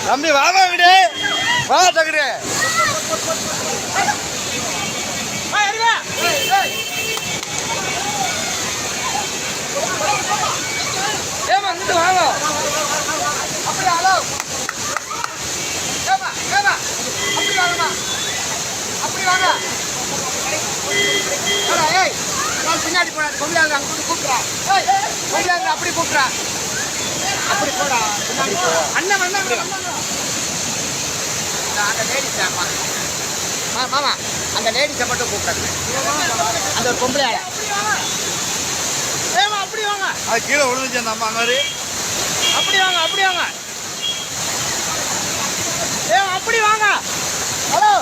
தம்பி வாங்கிடு வா தகுடு ஏமா இங்கிட்டு வாங்க அப்படி ஹலோ ஏமா ஏமா அப்படி வாங்கம்மா அப்படி வாங்க ஏய் நான் பின்னாடி போடாது பொம்பளையாங்க அங்கே கூப்பிட்றா ஏய் பொம்பளையாங்க அப்படி கூப்பிட்றா அப்படி போடா பின்னாடி போடா அண்ணன் அண்ணன் அந்த லேடிஸா மாமா அந்த லேடிஸை மட்டும் கூப்பிட்றாங்க அந்த ஒரு பொம்பளையால ஏமா அப்படி வாங்க அது கீழே விழுந்துச்சு அந்த அம்மா மாதிரி அப்படி வாங்க அப்படி வாங்க ஏமா அப்படி வாங்க ஹலோ